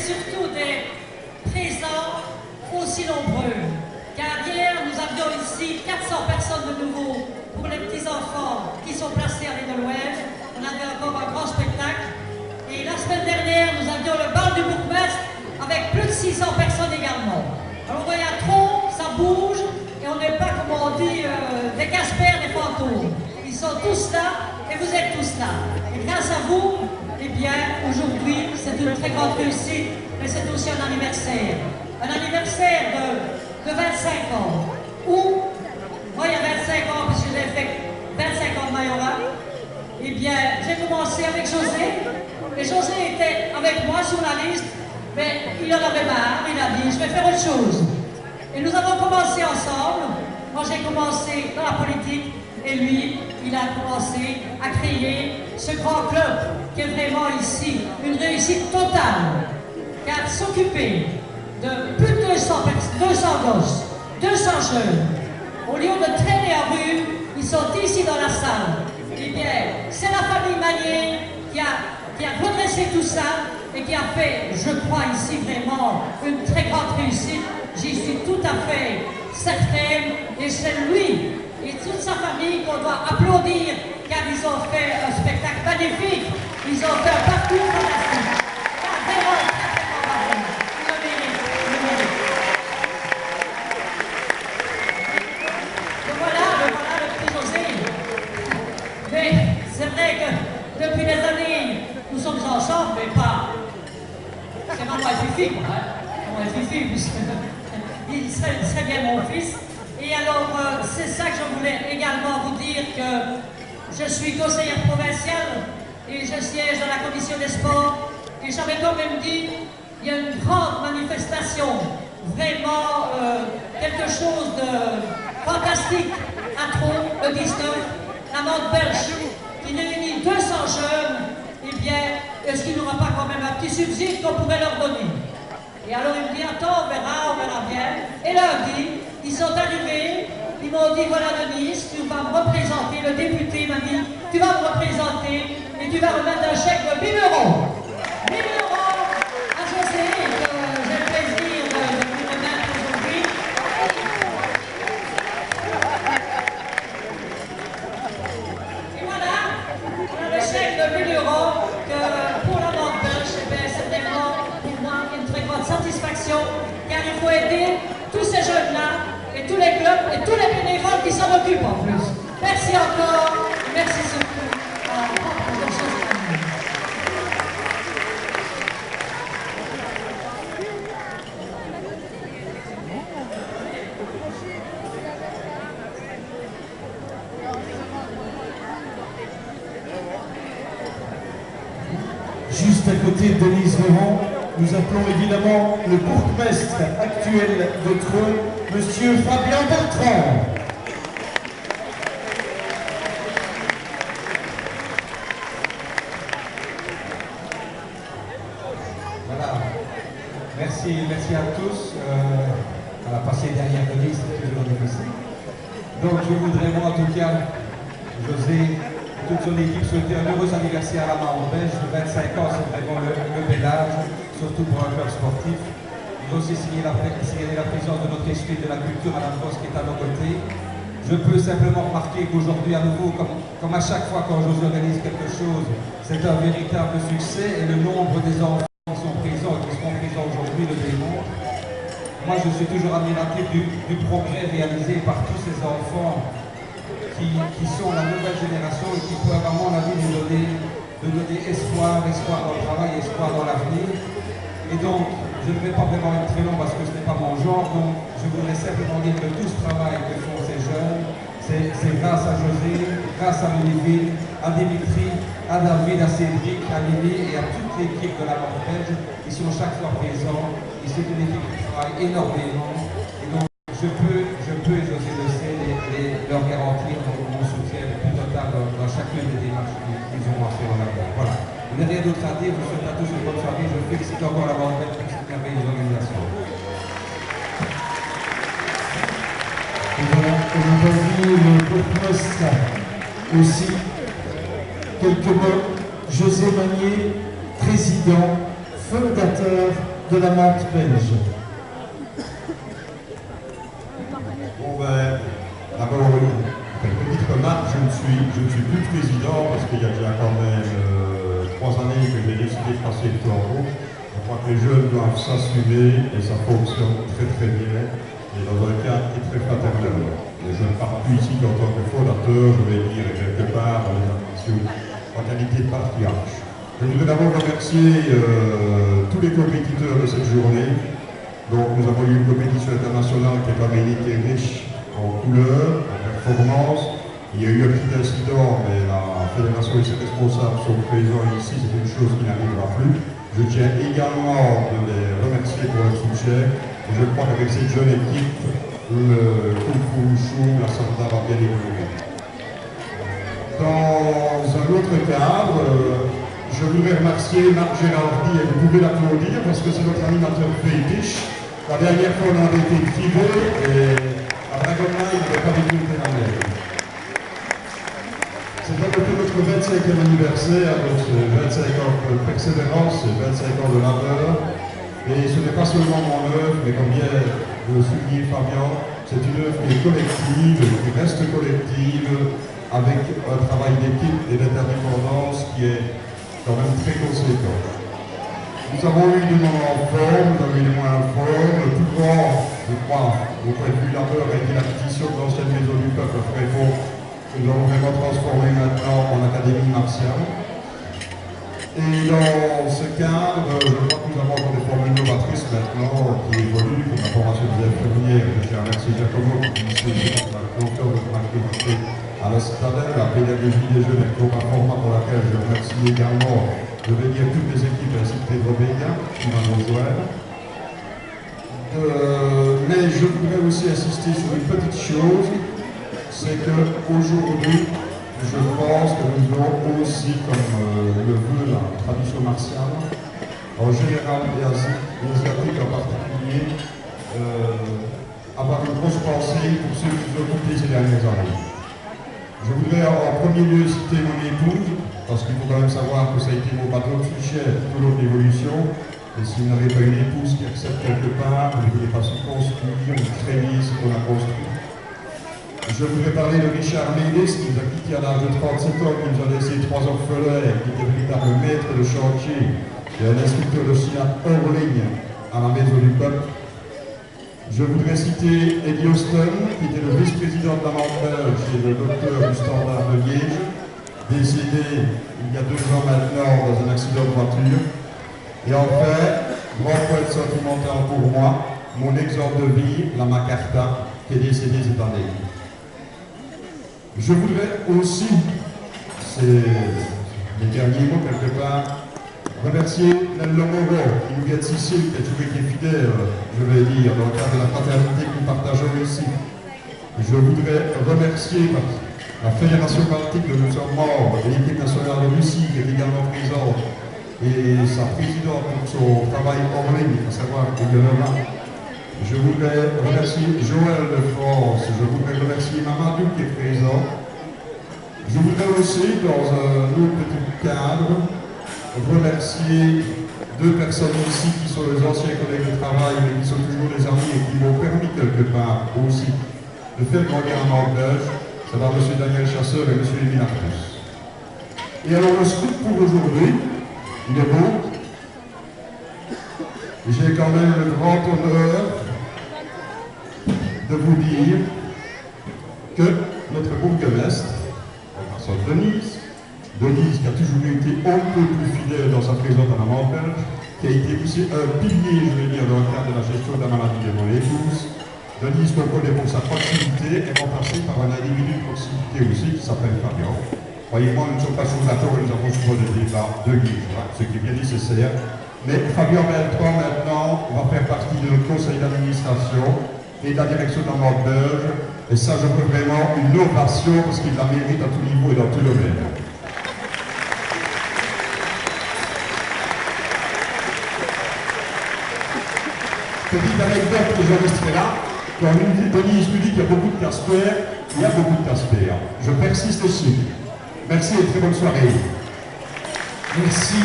surtout des présents aussi nombreux. Car hier, nous avions ici 400 personnes de nouveau pour les petits-enfants qui sont placés à l'île de l'Ouest. On avait encore un grand spectacle. Et la semaine dernière, nous avions le bal du bourgmestre avec plus de 600 personnes également. Alors, il y a trop, ça bouge, et on n'est pas, comme on dit, des Casper, des fantômes. Ils sont tous là, et vous êtes tous là. Et grâce à vous, eh bien, aujourd'hui, c'est une très grande réussite, mais c'est aussi un anniversaire. Un anniversaire de 25 ans. Où, moi, il y a 25 ans, parce que j'ai fait 25 ans de majorat, eh bien, j'ai commencé avec José. Et José était avec moi sur la liste, mais il en avait marre, il a dit, je vais faire autre chose. Et nous avons commencé ensemble. Moi, j'ai commencé dans la politique, et lui, il a commencé à créer ce grand club qui est vraiment ici une réussite totale. Car s'occuper de plus de 200 gosses, 200 jeunes, au lieu de traîner en rue, ils sont ici dans la salle. Eh bien, c'est la famille Magnier qui a redressé tout ça et qui a fait, je crois ici vraiment, une très grande réussite. J'y suis tout à fait certaine, et c'est lui et toute sa famille qu'on doit applaudir, car ils ont fait un spectacle magnifique, ils ont fait un parcours fantastique. Vraiment, le mérite, le mérite. Donc voilà le petit José. Mais c'est vrai que depuis des années, nous sommes ensemble, mais pas. C'est pas moi Fifi, quoi. Moi Fifi, puisque il serait bien mon fils. Et alors, c'est ça que je voulais également vous dire, que je suis conseillère provinciale et je siège dans la commission des sports. Et j'avais quand même dit, il y a une grande manifestation, vraiment quelque chose de fantastique à Trône, le 19, la Mante belge, qui réunit 200 jeunes. Eh bien, est-ce qu'il n'y aura pas quand même un petit subside qu'on pourrait leur donner? Et alors il me dit, attends, on verra bien. Et lundi, ils sont arrivés, ils m'ont dit, voilà Denise, tu vas me représenter, le député m'a dit, tu vas me représenter et tu vas remettre un chèque de 1000 euros. 1000 euros à José, que j'ai le plaisir de lui remettre aujourd'hui. Et voilà, on a le chèque de 1000 euros que pour la Mante belge, c'est vraiment pour moi une très grande satisfaction, car il faut aider tous ces jeunes-là, et tous les clubs, et tous les bénévoles qui s'en occupent en plus. Merci encore, merci surtout à la chose. Juste à côté de Denise Véran, nous appelons évidemment le bourgmestre actuel de Treux, Monsieur Fabien Bertrand. Voilà. Merci à tous. On va passer derrière Denise, c'est toujours difficile. Donc je voudrais moi en tout cas, José, toute son équipe souhaiter un heureux anniversaire à la Mante belge. 25 ans, c'est vraiment le bel âge, surtout pour un club sportif. Il faut aussi signaler la présence de notre esprit de la culture, Madame Ross, qui est à nos côtés. Je peux simplement remarquer qu'aujourd'hui, à nouveau, comme à chaque fois quand José organise quelque chose, c'est un véritable succès, et le nombre des enfants qui sont présents et qui seront présents aujourd'hui le démontre. Moi, je suis toujours admiratif du progrès réalisé par tous ces enfants qui sont la nouvelle génération et qui peuvent, à mon avis, nous donner espoir dans le travail, espoir dans l'avenir. Et donc, je ne vais pas vraiment être très long parce que ce n'est pas mon genre, donc je voudrais simplement dire que tout ce travail que font ces jeunes, c'est grâce à José, grâce à Melville, à Dimitri, à David, à Cédric, à Lily et à toute l'équipe de la Mante belge qui sont chaque fois présents. Et c'est une équipe qui travaille énormément. Et donc, je peux, et José le sait, leur garantir mon soutien le plus total dans chacune des démarches qu'ils ont lancées en l'avenir. Voilà. Il n'y a rien d'autre à dire. Je vous souhaite à tous une bonne soirée. Je félicite encore la Mante belge pour cette merveilleuse organisation. Et voilà, on a vu le bourgmestre aussi. Quelques mots. José Magnier, président, fondateur de la Manche belge. Bon ben, d'abord une petite remarque, je ne suis plus président parce qu'il y a déjà quand même 3 années que j'ai décidé de passer le flambeau. Je crois que les jeunes doivent s'assumer et ça fonctionne très très bien et dans un cadre qui est très fraternel. Et je ne parle plus ici qu'en tant que fondateur, je vais dire quelque part dans les ambitions en qualité de patriarche. Je voudrais d'abord remercier tous les compétiteurs de cette journée. Donc nous avons eu une compétition internationale qui a quand même été riche en couleurs, en performance. Il y a eu un petit incident, mais la fédération et ses responsables sont présents ici, c'est une chose qui n'arrivera plus. Je tiens également de les remercier pour leur soutien. Et je crois qu'avec cette jeune équipe, le Kung Fu Wushu, la Sanda va bien évoluer. Dans un autre cadre, je voudrais remercier Marc Gérardi, et vous pouvez l'applaudir parce que c'est notre animateur fétiche. La dernière fois, on avait été privé et à Dragona, il n'avait pas développé la mer. C'est donc notre 25e anniversaire, donc 25 ans de persévérance et 25 ans de labeur. Et ce n'est pas seulement mon œuvre, mais comme vient de le souligner Fabien, c'est une œuvre qui est collective, qui reste collective, avec un travail d'équipe et d'interdépendance qui est quand même très conséquent. Nous avons eu des moments forts, nous avons eu des moins forts. Le plus grand, je crois, au point de vue labeur, a été l'acquisition de l'ancienne maison du peuple Frémont, que nous avons vraiment transformé maintenant en académie martiale. Et dans ce cadre, je crois que nous avons encore des formes innovatrices maintenant qui évoluent pour la formation des infirmières. Je tiens à remercier Giacomo qui est la confiance de ma activité à la Citadelle, la pédagogie des jeunes et le format pour laquelle je remercie également de venir toutes les équipes ainsi que les Robéliens qui vont nous rejoindre. Mais je voudrais aussi insister sur une petite chose, c'est qu'aujourd'hui, je pense que nous devons aussi, comme le veut la tradition martiale, en général et asiatique en particulier, avoir une grosse pensée pour ceux qui nous ont quittés ces dernières années. Je voudrais en premier lieu citer mon épouse, parce qu'il faut quand même savoir que ça a été mon bateau de sujet tout au long de l'évolution. Et si vous n'avez pas une épouse qui accepte quelque part, vous ne voulez pas se construire, ou créer ce qu'on a construit. Je voudrais parler de Richard Mélis, qui nous a quittés à l'âge de 37 ans, qui nous a laissé 3 orphelins, qui était véritable maître de chantier, et un instructeur de cinéma hors ligne à la Maison du Peuple. Je voudrais citer Eddie Austin, qui était le vice-président de la Manche chez le docteur du Standard de Liège, décédé il y a 2 ans maintenant dans un accident de voiture. Et enfin, grand poète sentimental pour moi, mon exemple de vie, la Macarta, qui est décédée cette année. Je voudrais aussi, c'est les derniers mots quelque part, remercier Nello Moro, qui nous vient de Sicile, qui a toujours été fidèle, je vais dire, dans le cadre de la fraternité que nous partageons ici. Je voudrais remercier la Fédération Baltique de nous sommes membres, et l'équipe nationale de Russie, qui est également présente, et sa présidente pour son travail en ligne, à savoir Eleonora. Je voudrais remercier Joël de France, je voudrais remercier Mamadou qui est présent. Je voudrais aussi, dans un autre petit cadre, remercier 2 personnes ici qui sont les anciens collègues de travail, mais qui sont toujours des amis et qui m'ont permis quelque part aussi de faire grandir un langage. Ça va M. Daniel Chasseur et M. Émile Artus. Et alors le scoop pour aujourd'hui, il est beau. J'ai quand même le grand honneur de vous dire que notre bourgmestre, la personne Denise qui a toujours été un peu plus fidèle dans sa présence à la Manche, qui a été aussi un pilier, je veux dire, dans le cadre de la gestion de la maladie de mon épouse. Denise qu'on connaît pour sa proximité est remplacée par un individu de proximité aussi qui s'appelle Fabien. Croyez-moi, nous ne sommes pas sur la tour et nous avons souvent des débats de guise, ce qui est bien nécessaire. Mais Fabien Beltran, maintenant, va faire partie de notre conseil d'administration et de la direction de la Manche belge. Et ça, je veux vraiment une ovation parce qu'il la mérite à tout niveau et dans tout domaine. Petite anecdote que j'enregistrerai là, quand Denise nous dit qu'il y a beaucoup de Casper, il y a beaucoup de Casper. Je persiste aussi. Merci et très bonne soirée. Merci.